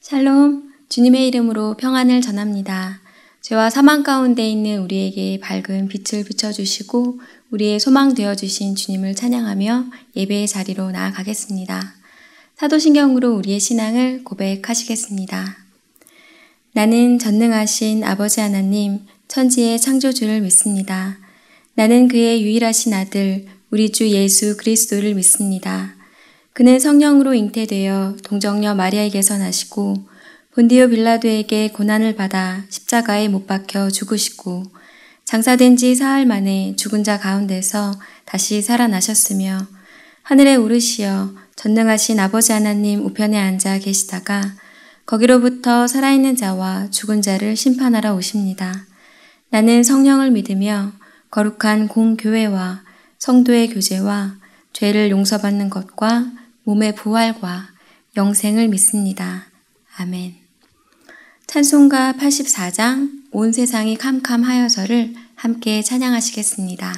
샬롬, 주님의 이름으로 평안을 전합니다. 죄와 사망 가운데 있는 우리에게 밝은 빛을 비춰주시고 우리의 소망 되어주신 주님을 찬양하며 예배의 자리로 나아가겠습니다. 사도신경으로 우리의 신앙을 고백하시겠습니다. 나는 전능하신 아버지 하나님, 천지의 창조주를 믿습니다. 나는 그의 유일하신 아들, 우리 주 예수 그리스도를 믿습니다. 그는 성령으로 잉태되어 동정녀 마리아에게서 나시고 본디오 빌라도에게 고난을 받아 십자가에 못 박혀 죽으시고 장사된 지 사흘 만에 죽은 자 가운데서 다시 살아나셨으며 하늘에 오르시어 전능하신 아버지 하나님 우편에 앉아 계시다가 거기로부터 살아있는 자와 죽은 자를 심판하러 오십니다. 나는 성령을 믿으며 거룩한 공교회와 성도의 교제와 죄를 용서받는 것과 몸의 부활과 영생을 믿습니다. 아멘. 찬송가 84장 온 세상이 캄캄하여서를 함께 찬양하시겠습니다.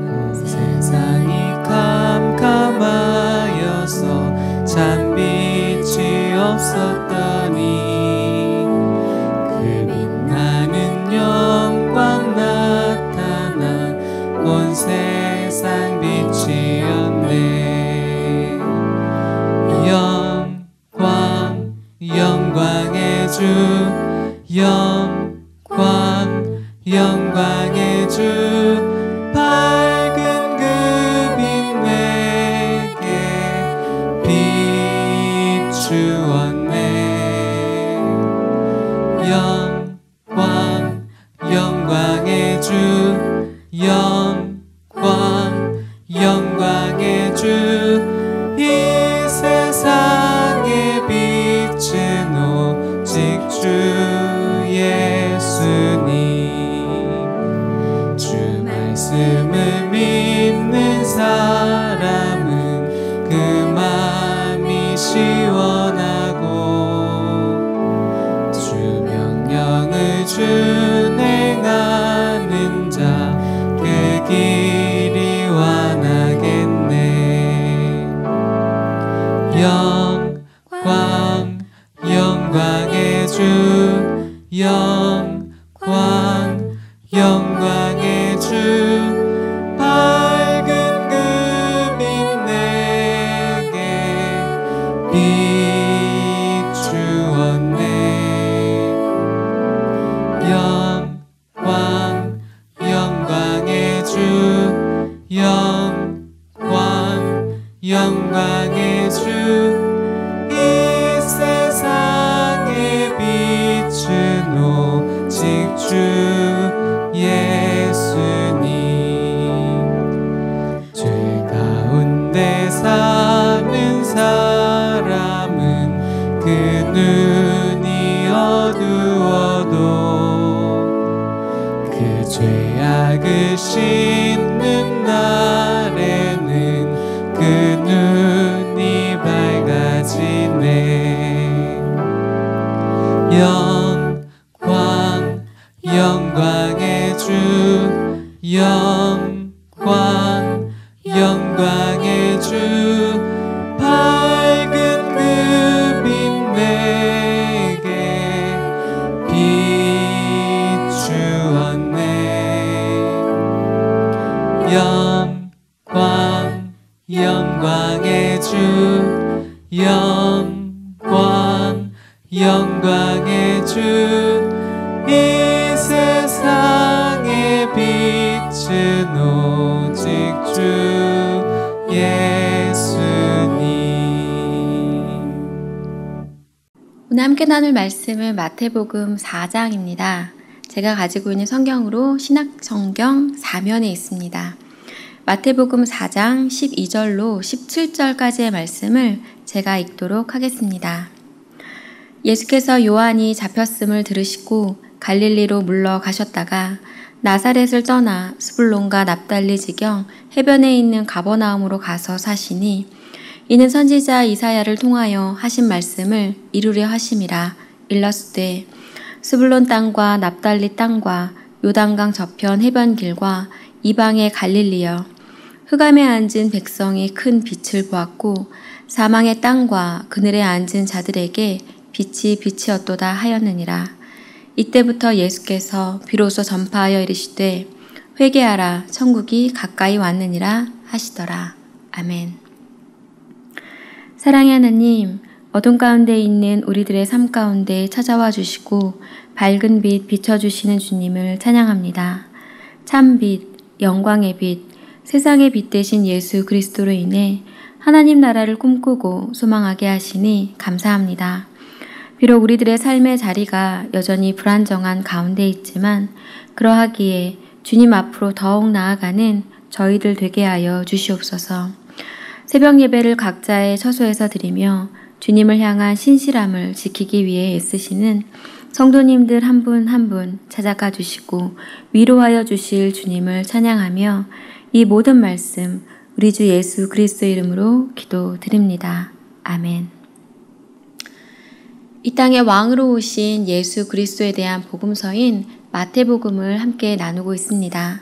온 세상이 캄캄하여서 참 빛이 없었더니 영광 나타나 온 세상 빛이었네. 영광의 주, 영광의 주, 밝은 그 빛 내게 비추었네. 영광의 주, 영광의 주, 이 세상에 빛은 오직 주 예수님. 주 말씀을 믿는 사람은 그 마음이 시원하고 주 명령을 준행하는 자 그 길이 완하겠네. 영광의 주, 영광의 주, 밝은 그 빛 내게 비추었네. 영광의 주, 영광의 주, 이 세상에 빛은 오직 주 예수님. 죄 가운데 사는 사람은 그 눈이 어두워도 그 죄악을 씻는 날에는 그 눈이 밝아지네. 영광의 주, 영광의 주, 밝은 그 빛 내게 비추었네. 영광의 주, 영광의 주, 이 세상에 빛은 오직 주 예수님. 오늘 함께 나눌 말씀은 마태복음 4장입니다. 제가 가지고 있는 성경으로 신약성경 4면에 있습니다. 마태복음 4장 12절로 17절까지의 말씀을 제가 읽도록 하겠습니다. 예수께서 요한이 잡혔음을 들으시고 갈릴리로 물러가셨다가 나사렛을 떠나 스불론과 납달리 지경 해변에 있는 가버나움으로 가서 사시니 이는 선지자 이사야를 통하여 하신 말씀을 이루려 하심이라. 일러스되 스불론 땅과 납달리 땅과 요단강 저편 해변길과 이방의 갈릴리여, 흑암에 앉은 백성이 큰 빛을 보았고 사망의 땅과 그늘에 앉은 자들에게 빛이 빛이었도다 하였느니라. 이때부터 예수께서 비로소 전파하여 이르시되 회개하라, 천국이 가까이 왔느니라 하시더라. 아멘. 사랑의 하나님, 어둠 가운데 있는 우리들의 삶 가운데 찾아와 주시고 밝은 빛 비춰주시는 주님을 찬양합니다. 참 빛, 영광의 빛, 세상의 빛 되신 예수 그리스도로 인해 하나님 나라를 꿈꾸고 소망하게 하시니 감사합니다. 비록 우리들의 삶의 자리가 여전히 불안정한 가운데 있지만 그러하기에 주님 앞으로 더욱 나아가는 저희들 되게 하여 주시옵소서. 새벽 예배를 각자의 처소에서 드리며 주님을 향한 신실함을 지키기 위해 애쓰시는 성도님들 한 분 한 분 찾아가 주시고 위로하여 주실 주님을 찬양하며 이 모든 말씀 우리 주 예수 그리스도 이름으로 기도드립니다. 아멘. 이 땅에 왕으로 오신 예수 그리스도에 대한 복음서인 마태복음을 함께 나누고 있습니다.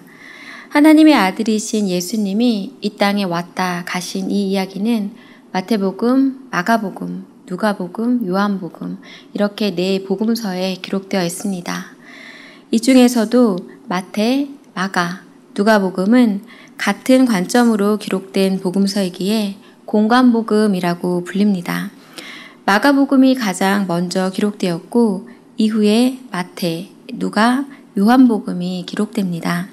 하나님의 아들이신 예수님이 이 땅에 왔다 가신 이 이야기는 마태복음, 마가복음, 누가복음, 요한복음 이렇게 네 복음서에 기록되어 있습니다. 이 중에서도 마태, 마가, 누가복음은 같은 관점으로 기록된 복음서이기에 공관복음이라고 불립니다. 마가복음이 가장 먼저 기록되었고 이후에 마태, 누가, 요한복음이 기록됩니다.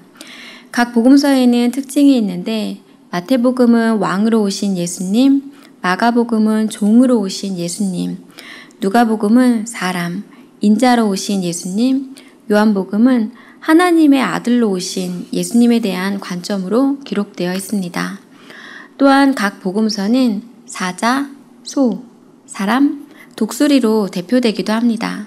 각 복음서에는 특징이 있는데 마태복음은 왕으로 오신 예수님, 마가복음은 종으로 오신 예수님, 누가복음은 사람, 인자로 오신 예수님, 요한복음은 하나님의 아들로 오신 예수님에 대한 관점으로 기록되어 있습니다. 또한 각 복음서는 사자, 소, 사람, 독수리로 대표되기도 합니다.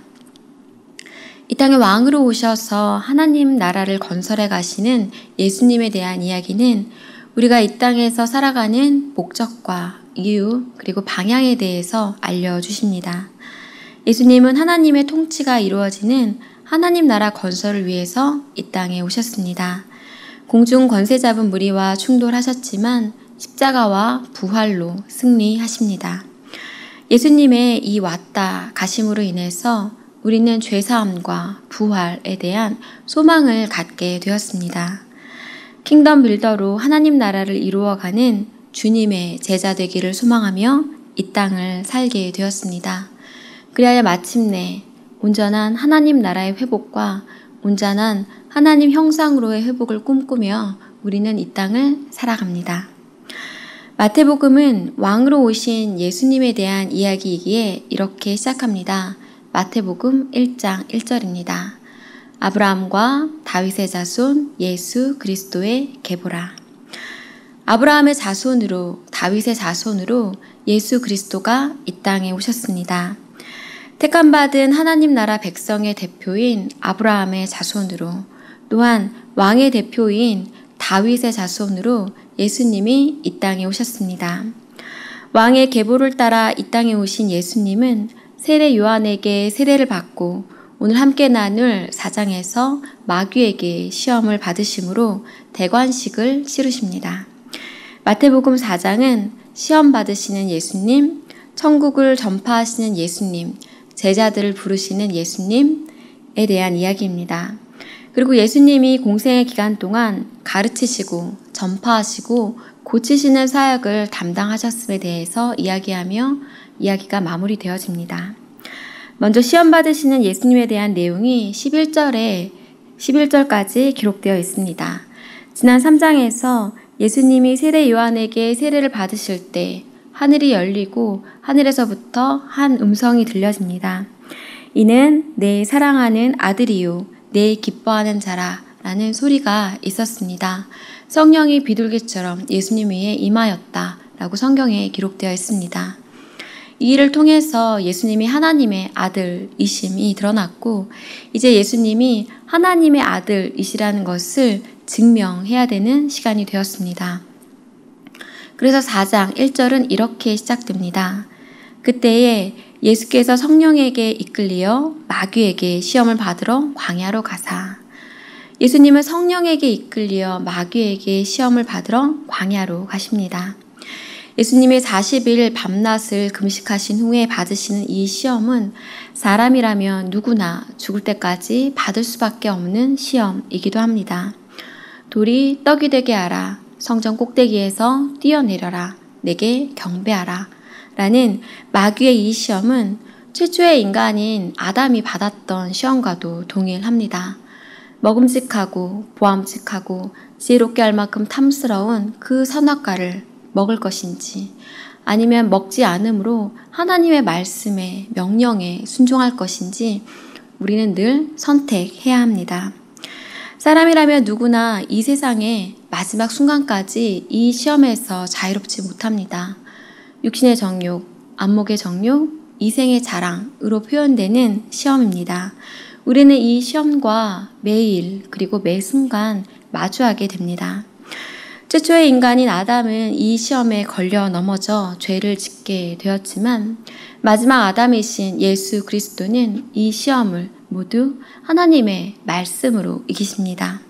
이 땅에 왕으로 오셔서 하나님 나라를 건설해 가시는 예수님에 대한 이야기는 우리가 이 땅에서 살아가는 목적과 이유 그리고 방향에 대해서 알려주십니다. 예수님은 하나님의 통치가 이루어지는 하나님 나라 건설을 위해서 이 땅에 오셨습니다. 공중 권세 잡은 무리와 충돌하셨지만 십자가와 부활로 승리하십니다. 예수님의 이 왔다 가심으로 인해서 우리는 죄사함과 부활에 대한 소망을 갖게 되었습니다. 킹덤 빌더로 하나님 나라를 이루어가는 주님의 제자 되기를 소망하며 이 땅을 살게 되었습니다. 그리하여 마침내 온전한 하나님 나라의 회복과 온전한 하나님 형상으로의 회복을 꿈꾸며 우리는 이 땅을 살아갑니다. 마태복음은 왕으로 오신 예수님에 대한 이야기이기에 이렇게 시작합니다. 마태복음 1장 1절입니다. 아브라함과 다윗의 자손 예수 그리스도의 계보라. 아브라함의 자손으로 다윗의 자손으로 예수 그리스도가 이 땅에 오셨습니다. 택함받은 하나님 나라 백성의 대표인 아브라함의 자손으로 또한 왕의 대표인 다윗의 자손으로 예수님이 이 땅에 오셨습니다. 왕의 계보를 따라 이 땅에 오신 예수님은 세례 요한에게 세례를 받고 오늘 함께 나눌 4장에서 마귀에게 시험을 받으심으로 대관식을 치르십니다. 마태복음 4장은 시험 받으시는 예수님, 천국을 전파하시는 예수님, 제자들을 부르시는 예수님에 대한 이야기입니다. 그리고 예수님이 공생의 기간 동안 가르치시고 전파하시고 고치시는 사역을 담당하셨음에 대해서 이야기하며 이야기가 마무리되어집니다. 먼저 시험 받으시는 예수님에 대한 내용이 11절까지 기록되어 있습니다. 지난 3장에서 예수님이 세례 요한에게 세례를 받으실 때 하늘이 열리고 하늘에서부터 한 음성이 들려집니다. 이는 내 사랑하는 아들이요 내 기뻐하는 자라 라는 소리가 있었습니다. 성령이 비둘기처럼 예수님 위에 임하였다 라고 성경에 기록되어 있습니다. 이 일을 통해서 예수님이 하나님의 아들이심이 드러났고 이제 예수님이 하나님의 아들이시라는 것을 증명해야 되는 시간이 되었습니다. 그래서 4장 1절은 이렇게 시작됩니다. 그때에 예수께서 성령에게 이끌리어 마귀에게 시험을 받으러 광야로 가사. 예수님은 성령에게 이끌려 마귀에게 시험을 받으러 광야로 가십니다. 예수님이 40일 밤낮을 금식하신 후에 받으시는 이 시험은 사람이라면 누구나 죽을 때까지 받을 수밖에 없는 시험이기도 합니다. 돌이 떡이 되게 하라. 성전 꼭대기에서 뛰어내려라. 내게 경배하라. 라는 마귀의 이 시험은 최초의 인간인 아담이 받았던 시험과도 동일합니다. 먹음직하고 보암직하고 지혜롭게 할 만큼 탐스러운 그 선악과를 먹을 것인지 아니면 먹지 않으므로 하나님의 말씀에 명령에 순종할 것인지 우리는 늘 선택해야 합니다. 사람이라면 누구나 이 세상의 마지막 순간까지 이 시험에서 자유롭지 못합니다. 육신의 정욕, 안목의 정욕, 이생의 자랑으로 표현되는 시험입니다. 우리는 이 시험과 매일 그리고 매 순간 마주하게 됩니다. 최초의 인간인 아담은 이 시험에 걸려 넘어져 죄를 짓게 되었지만 마지막 아담이신 예수 그리스도는 이 시험을 모두 하나님의 말씀으로 이기십니다.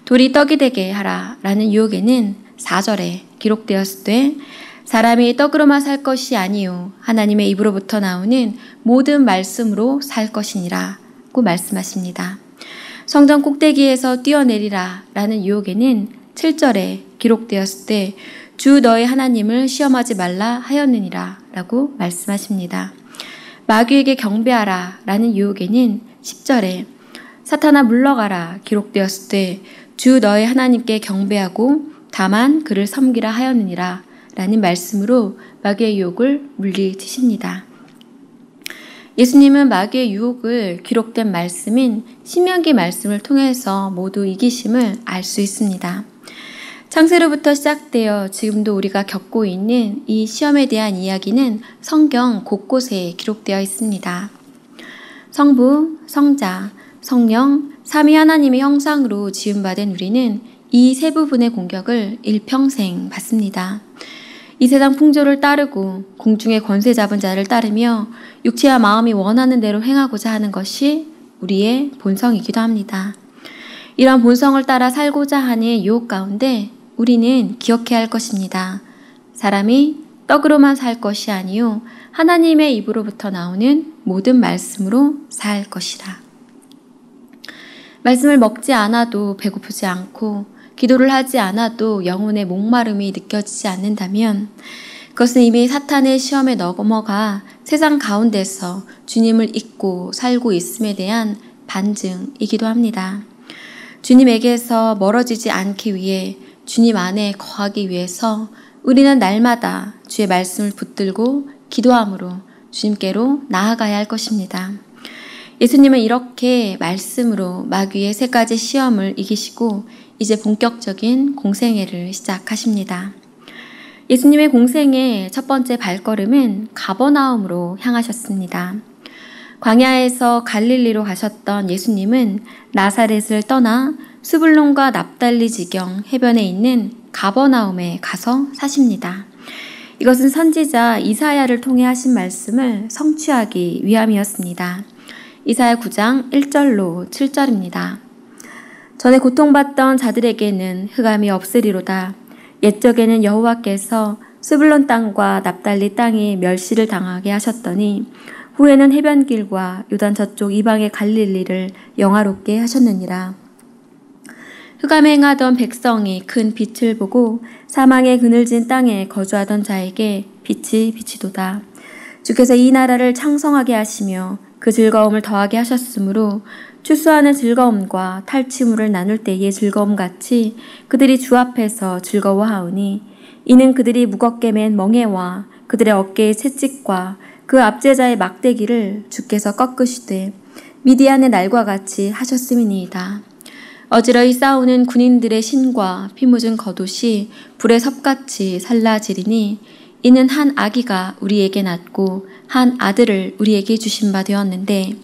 돌이 떡이 되게 하라 라는 유혹에는 4절에 기록되었을 때 사람이 떡으로만 살 것이 아니요 하나님의 입으로부터 나오는 모든 말씀으로 살 것이니라 고 말씀하십니다. 성전 꼭대기에서 뛰어내리라 라는 유혹에는 7절에 기록되었을 때 주 너의 하나님을 시험하지 말라 하였느니라 라고 말씀하십니다. 마귀에게 경배하라 라는 유혹에는 10절에 사탄아 물러가라 기록되었을 때 주 너의 하나님께 경배하고 다만 그를 섬기라 하였느니라 라는 말씀으로 마귀의 유혹을 물리치십니다. 예수님은 마귀의 유혹을 기록된 말씀인 신명기 말씀을 통해서 모두 이기심을 알 수 있습니다. 창세로부터 시작되어 지금도 우리가 겪고 있는 이 시험에 대한 이야기는 성경 곳곳에 기록되어 있습니다. 성부, 성자, 성령, 삼위 하나님의 형상으로 지음받은 우리는 이 세 부분의 공격을 일평생 받습니다. 이 세상 풍조를 따르고 공중의 권세 잡은 자를 따르며 육체와 마음이 원하는 대로 행하고자 하는 것이 우리의 본성이기도 합니다. 이런 본성을 따라 살고자 하는 유혹 가운데 우리는 기억해야 할 것입니다. 사람이 떡으로만 살 것이 아니요 하나님의 입으로부터 나오는 모든 말씀으로 살 것이라. 말씀을 먹지 않아도 배고프지 않고 기도를 하지 않아도 영혼의 목마름이 느껴지지 않는다면 그것은 이미 사탄의 시험에 넘어가 세상 가운데서 주님을 잊고 살고 있음에 대한 반증이기도 합니다. 주님에게서 멀어지지 않기 위해 주님 안에 거하기 위해서 우리는 날마다 주의 말씀을 붙들고 기도함으로 주님께로 나아가야 할 것입니다. 예수님은 이렇게 말씀으로 마귀의 세 가지 시험을 이기시고 이제 본격적인 공생애를 시작하십니다. 예수님의 공생의 첫 번째 발걸음은 가버나움으로 향하셨습니다. 광야에서 갈릴리로 가셨던 예수님은 나사렛을 떠나 스불론과 납달리 지경 해변에 있는 가버나움에 가서 사십니다. 이것은 선지자 이사야를 통해 하신 말씀을 성취하기 위함이었습니다. 이사야 9장 1절로 7절입니다. 전에 고통받던 자들에게는 흑암이 없으리로다. 옛적에는 여호와께서 스불론 땅과 납달리 땅에 멸시를 당하게 하셨더니 후에는 해변길과 요단 저쪽 이방의 갈릴리를 영화롭게 하셨느니라. 흑암에 행하던 백성이 큰 빛을 보고 사망의 그늘진 땅에 거주하던 자에게 빛이 비치도다. 주께서 이 나라를 창성하게 하시며 그 즐거움을 더하게 하셨으므로 추수하는 즐거움과 탈취물을 나눌 때의 즐거움같이 그들이 주 앞에서 즐거워하오니 이는 그들이 무겁게 맨 멍에와 그들의 어깨의 채찍과 그 압제자의 막대기를 주께서 꺾으시되 미디안의 날과 같이 하셨음이니이다. 어지러이 싸우는 군인들의 신과 피 묻은 겉옷이 불의 섭같이 살라지리니 이는 한 아기가 우리에게 낳고 한 아들을 우리에게 주신 바 되었는데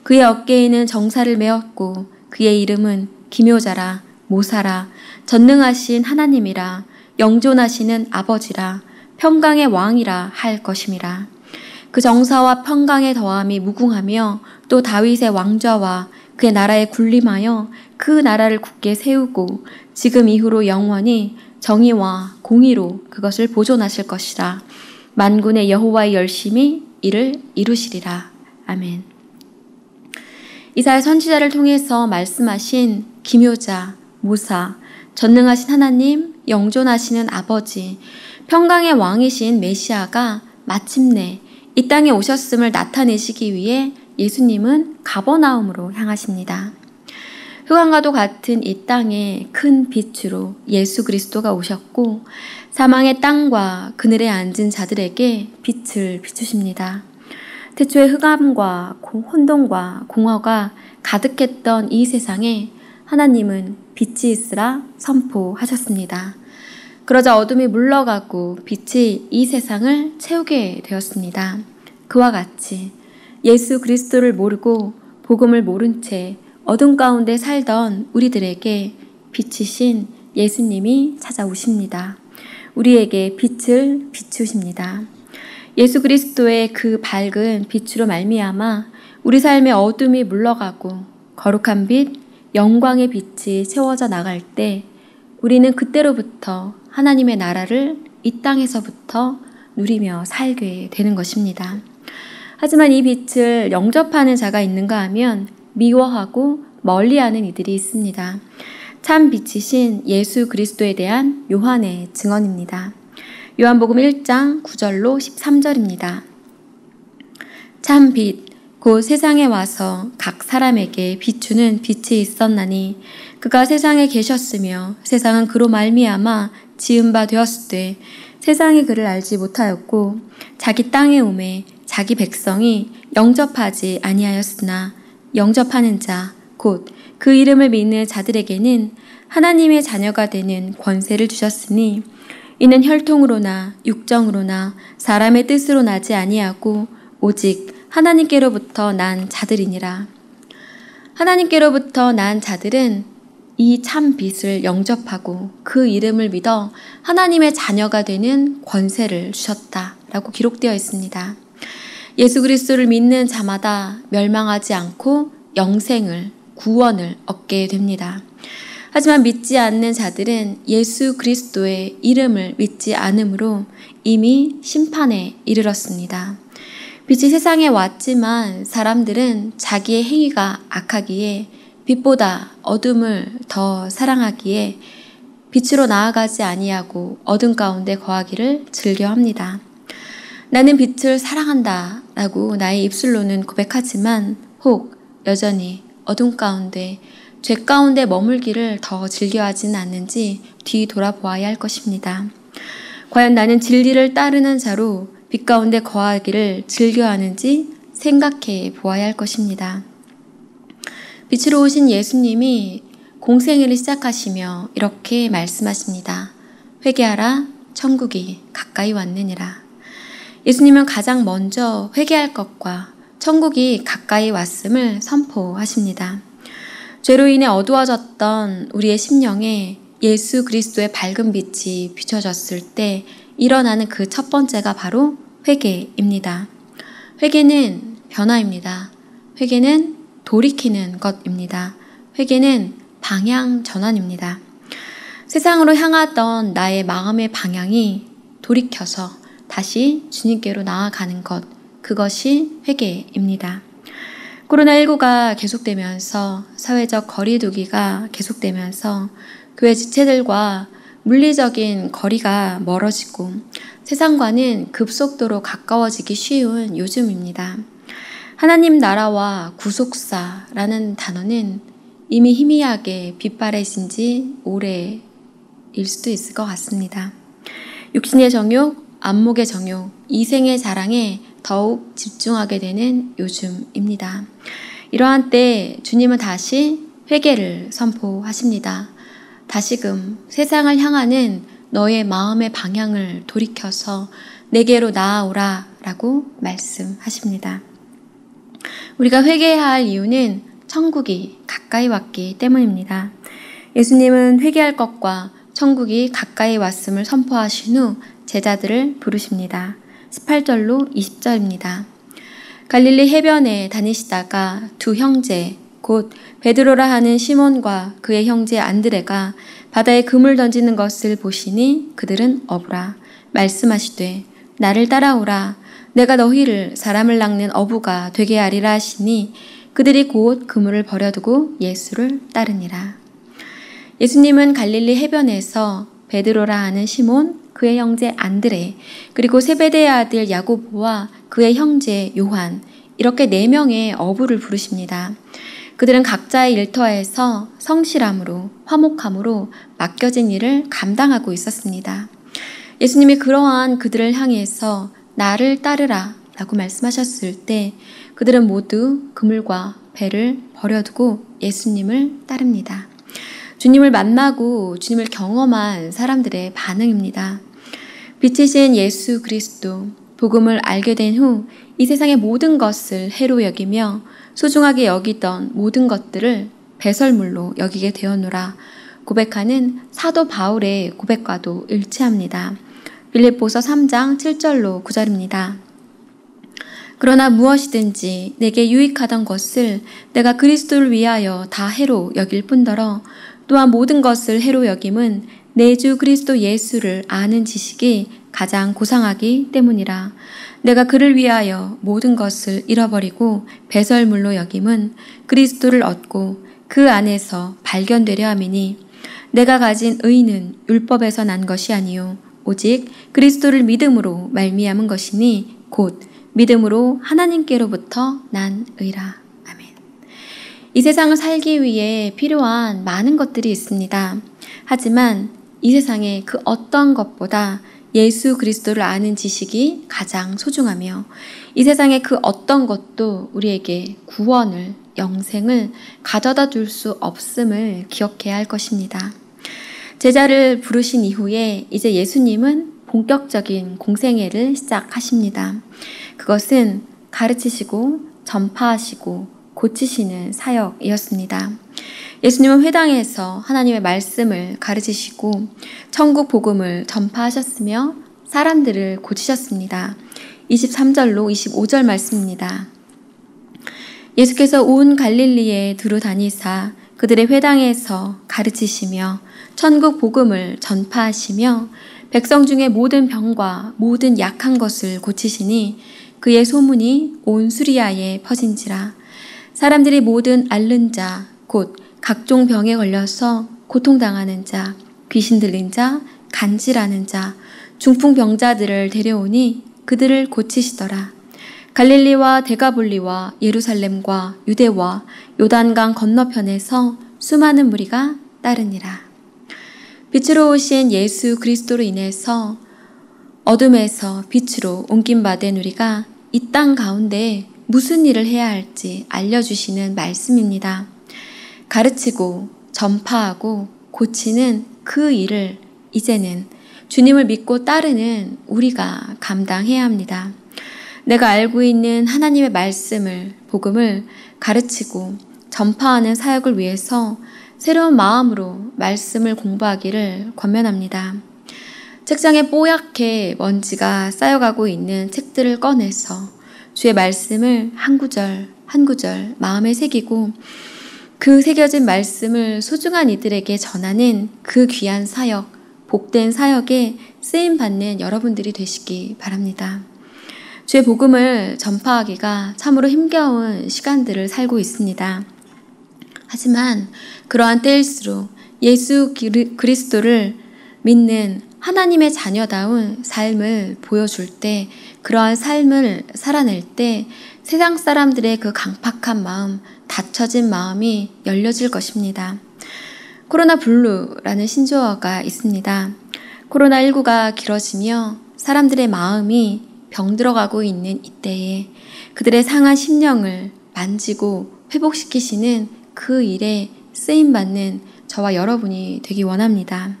그의 어깨에는 정사를 메었고 그의 이름은 기묘자라 모사라 전능하신 하나님이라 영존하시는 아버지라 평강의 왕이라 할 것임이라. 그 정사와 평강의 더함이 무궁하며 또 다윗의 왕좌와 그의 나라에 군림하여 그 나라를 굳게 세우고 지금 이후로 영원히 정의와 공의로 그것을 보존하실 것이라. 만군의 여호와의 열심히 이를 이루시리라. 아멘. 이사야 선지자를 통해서 말씀하신 기묘자, 모사, 전능하신 하나님, 영존하시는 아버지, 평강의 왕이신 메시아가 마침내 이 땅에 오셨음을 나타내시기 위해 예수님은 가버나움으로 향하십니다. 흑암과도 같은 이 땅에 큰 빛으로 예수 그리스도가 오셨고 사망의 땅과 그늘에 앉은 자들에게 빛을 비추십니다. 태초에 흑암과 혼돈과 공허가 가득했던 이 세상에 하나님은 빛이 있으라 선포하셨습니다. 그러자 어둠이 물러가고 빛이 이 세상을 채우게 되었습니다. 그와 같이 예수 그리스도를 모르고 복음을 모른 채 어둠 가운데 살던 우리들에게 빛이신 예수님이 찾아오십니다. 우리에게 빛을 비추십니다. 예수 그리스도의 그 밝은 빛으로 말미암아 우리 삶의 어둠이 물러가고 거룩한 빛, 영광의 빛이 채워져 나갈 때 우리는 그때로부터 하나님의 나라를 이 땅에서부터 누리며 살게 되는 것입니다. 하지만 이 빛을 영접하는 자가 있는가 하면 미워하고 멀리하는 이들이 있습니다. 참 빛이신 예수 그리스도에 대한 요한의 증언입니다. 요한복음 1장 9절로 13절입니다. 참 빛, 곧 세상에 와서 각 사람에게 비추는 빛이 있었나니 그가 세상에 계셨으며 세상은 그로 말미암아 지은 바 되었으되 세상이 그를 알지 못하였고 자기 땅에 오매 자기 백성이 영접하지 아니하였으나 영접하는 자, 곧 그 이름을 믿는 자들에게는 하나님의 자녀가 되는 권세를 주셨으니 이는 혈통으로나 육정으로나 사람의 뜻으로 나지 아니하고 오직 하나님께로부터 난 자들이니라. 하나님께로부터 난 자들은 이 참 빛을 영접하고 그 이름을 믿어 하나님의 자녀가 되는 권세를 주셨다라고 기록되어 있습니다. 예수 그리스도를 믿는 자마다 멸망하지 않고 영생을, 구원을 얻게 됩니다. 하지만 믿지 않는 자들은 예수 그리스도의 이름을 믿지 않으므로 이미 심판에 이르렀습니다. 빛이 세상에 왔지만 사람들은 자기의 행위가 악하기에 빛보다 어둠을 더 사랑하기에 빛으로 나아가지 아니하고 어둠 가운데 거하기를 즐겨합니다. 나는 빛을 사랑한다 라고 나의 입술로는 고백하지만 혹 여전히 어둠 가운데 죄 가운데 머물기를 더 즐겨하지는 않는지 뒤돌아보아야 할 것입니다. 과연 나는 진리를 따르는 자로 빛 가운데 거하기를 즐겨하는지 생각해 보아야 할 것입니다. 빛으로 오신 예수님이 공생애를 시작하시며 이렇게 말씀하십니다. 회개하라, 천국이 가까이 왔느니라. 예수님은 가장 먼저 회개할 것과 천국이 가까이 왔음을 선포하십니다. 죄로 인해 어두워졌던 우리의 심령에 예수 그리스도의 밝은 빛이 비춰졌을 때 일어나는 그 첫 번째가 바로 회개입니다. 회개는 변화입니다. 회개는 돌이키는 것입니다. 회개는 방향 전환입니다. 세상으로 향하던 나의 마음의 방향이 돌이켜서 다시 주님께로 나아가는 것, 그것이 회개입니다. 코로나19가 계속되면서 사회적 거리두기가 계속되면서 교회 지체들과 물리적인 거리가 멀어지고 세상과는 급속도로 가까워지기 쉬운 요즘입니다. 하나님 나라와 구속사라는 단어는 이미 희미하게 빛바래진 지 오래일 수도 있을 것 같습니다. 육신의 정욕, 안목의 정욕, 이생의 자랑에 더욱 집중하게 되는 요즘입니다. 이러한 때 주님은 다시 회개를 선포하십니다. 다시금 세상을 향하는 너의 마음의 방향을 돌이켜서 내게로 나아오라 라고 말씀하십니다. 우리가 회개해야 할 이유는 천국이 가까이 왔기 때문입니다. 예수님은 회개할 것과 천국이 가까이 왔음을 선포하신 후 제자들을 부르십니다. 18절로 20절입니다. 갈릴리 해변에 다니시다가 두 형제 곧 베드로라 하는 시몬과 그의 형제 안드레가 바다에 금을 던지는 것을 보시니 그들은 어부라. 말씀하시되 나를 따라오라. 내가 너희를 사람을 낚는 어부가 되게 하리라 하시니 그들이 곧 그물을 버려두고 예수를 따르니라. 예수님은 갈릴리 해변에서 베드로라 하는 시몬, 그의 형제 안드레, 그리고 세베대의 아들 야고보와 그의 형제 요한, 이렇게 4명의 어부를 부르십니다. 그들은 각자의 일터에서 성실함으로, 화목함으로 맡겨진 일을 감당하고 있었습니다. 예수님이 그러한 그들을 향해서 나를 따르라 라고 말씀하셨을 때 그들은 모두 그물과 배를 버려두고 예수님을 따릅니다. 주님을 만나고 주님을 경험한 사람들의 반응입니다. 빛이신 예수 그리스도, 복음을 알게 된 후 이 세상의 모든 것을 해로 여기며 소중하게 여기던 모든 것들을 배설물로 여기게 되었노라 고백하는 사도 바울의 고백과도 일치합니다. 빌립보서 3장 7절로 9절입니다. 그러나 무엇이든지 내게 유익하던 것을 내가 그리스도를 위하여 다 해로 여길 뿐더러 또한 모든 것을 해로 여김은 내 주 그리스도 예수를 아는 지식이 가장 고상하기 때문이라. 내가 그를 위하여 모든 것을 잃어버리고 배설물로 여김은 그리스도를 얻고 그 안에서 발견되려 함이니 내가 가진 의는 율법에서 난 것이 아니요 오직 그리스도를 믿음으로 말미암은 것이니 곧 믿음으로 하나님께로부터 난 의라. 아멘. 이 세상을 살기 위해 필요한 많은 것들이 있습니다. 하지만 이 세상의 그 어떤 것보다 예수 그리스도를 아는 지식이 가장 소중하며 이 세상의 그 어떤 것도 우리에게 구원을, 영생을 가져다 줄 수 없음을 기억해야 할 것입니다. 제자를 부르신 이후에 이제 예수님은 본격적인 공생애를 시작하십니다. 그것은 가르치시고 전파하시고 고치시는 사역이었습니다. 예수님은 회당에서 하나님의 말씀을 가르치시고 천국 복음을 전파하셨으며 사람들을 고치셨습니다. 23절로 25절 말씀입니다. 예수께서 온 갈릴리에 두루 다니사 그들의 회당에서 가르치시며 천국 복음을 전파하시며 백성 중에 모든 병과 모든 약한 것을 고치시니 그의 소문이 온 수리아에 퍼진지라. 사람들이 모든 앓는 자, 곧 각종 병에 걸려서 고통당하는 자, 귀신 들린 자, 간질하는 자, 중풍병자들을 데려오니 그들을 고치시더라. 갈릴리와 데가볼리와 예루살렘과 유대와 요단강 건너편에서 수많은 무리가 따르니라. 빛으로 오신 예수 그리스도로 인해서 어둠에서 빛으로 옮김받은 우리가 이 땅 가운데 무슨 일을 해야 할지 알려주시는 말씀입니다. 가르치고 전파하고 고치는 그 일을 이제는 주님을 믿고 따르는 우리가 감당해야 합니다. 내가 알고 있는 하나님의 말씀을, 복음을 가르치고 전파하는 사역을 위해서 새로운 마음으로 말씀을 공부하기를 권면합니다. 책장에 뽀얗게 먼지가 쌓여가고 있는 책들을 꺼내서 주의 말씀을 한 구절 한 구절 마음에 새기고 그 새겨진 말씀을 소중한 이들에게 전하는 그 귀한 사역, 복된 사역에 쓰임받는 여러분들이 되시기 바랍니다. 주의 복음을 전파하기가 참으로 힘겨운 시간들을 살고 있습니다. 하지만 그러한 때일수록 예수 그리스도를 믿는 하나님의 자녀다운 삶을 보여줄 때, 그러한 삶을 살아낼 때 세상 사람들의 그 강팍한 마음, 닫혀진 마음이 열려질 것입니다. 코로나 블루라는 신조어가 있습니다. 코로나19가 길어지며 사람들의 마음이 병들어가고 있는 이때에 그들의 상한 심령을 만지고 회복시키시는 그 일에 쓰임받는 저와 여러분이 되기 원합니다.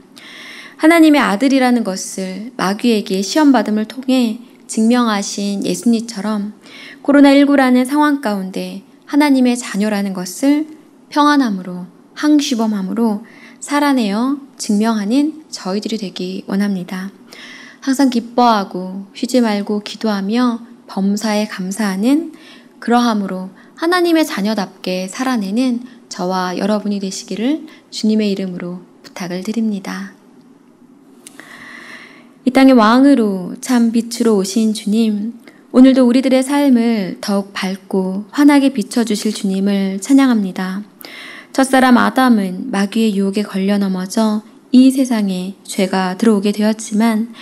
하나님의 아들이라는 것을 마귀에게 시험받음을 통해 증명하신 예수님처럼 코로나19라는 상황 가운데 하나님의 자녀라는 것을 평안함으로, 항시범함으로 살아내어 증명하는 저희들이 되기 원합니다. 항상 기뻐하고 쉬지 말고 기도하며 범사에 감사하는 그러함으로 하나님의 자녀답게 살아내는 저와 여러분이 되시기를 주님의 이름으로 부탁을 드립니다. 이 땅의 왕으로 참 빛으로 오신 주님, 오늘도 우리들의 삶을 더욱 밝고 환하게 비춰주실 주님을 찬양합니다. 첫사람 아담은 마귀의 유혹에 걸려 넘어져 이 세상에 죄가 들어오게 되었지만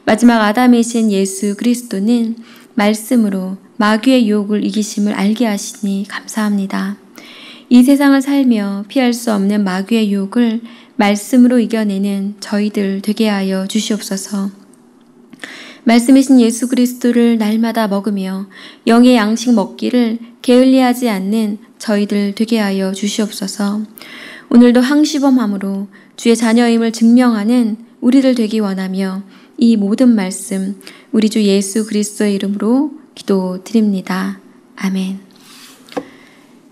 마지막 아담이신 예수 그리스도는 말씀으로 마귀의 유혹을 이기심을 알게 하시니 감사합니다. 이 세상을 살며 피할 수 없는 마귀의 유혹을 말씀으로 이겨내는 저희들 되게 하여 주시옵소서. 말씀이신 예수 그리스도를 날마다 먹으며 영의 양식 먹기를 게을리하지 않는 저희들 되게 하여 주시옵소서. 오늘도 항시범함으로 주의 자녀임을 증명하는 우리들 되기 원하며 이 모든 말씀 우리 주 예수 그리스도의 이름으로 기도드립니다. 아멘.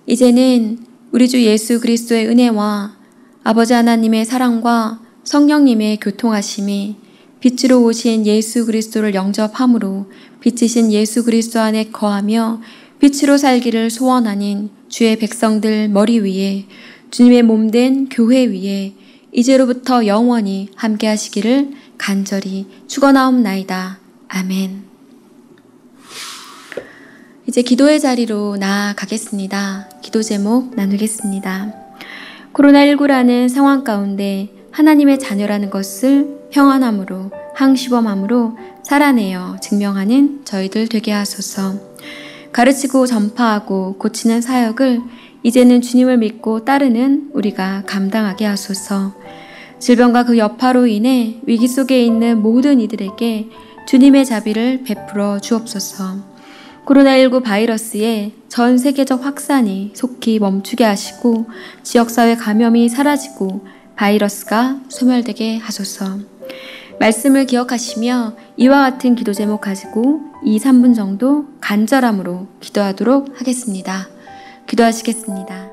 이제는 우리 주 예수 그리스도의 은혜와 아버지 하나님의 사랑과 성령님의 교통하심이 빛으로 오신 예수 그리스도를 영접함으로 빛이신 예수 그리스도 안에 거하며 빛으로 살기를 소원하는 주의 백성들 머리 위에 주님의 몸된 교회 위에 이제로부터 영원히 함께 하시기를 간절히 축원하옵나이다. 아멘. 이제 기도의 자리로 나아가겠습니다. 기도 제목 나누겠습니다. 코로나19라는 상황 가운데 하나님의 자녀라는 것을 평안함으로 항시범함으로 살아내어 증명하는 저희들 되게 하소서. 가르치고 전파하고 고치는 사역을 이제는 주님을 믿고 따르는 우리가 감당하게 하소서. 질병과 그 여파로 인해 위기 속에 있는 모든 이들에게 주님의 자비를 베풀어 주옵소서. 코로나19 바이러스의 전 세계적 확산이 속히 멈추게 하시고 지역사회 감염이 사라지고 바이러스가 소멸되게 하소서. 말씀을 기억하시며 이와 같은 기도 제목 가지고 2-3분 정도 간절함으로 기도하도록 하겠습니다. 기도하시겠습니다.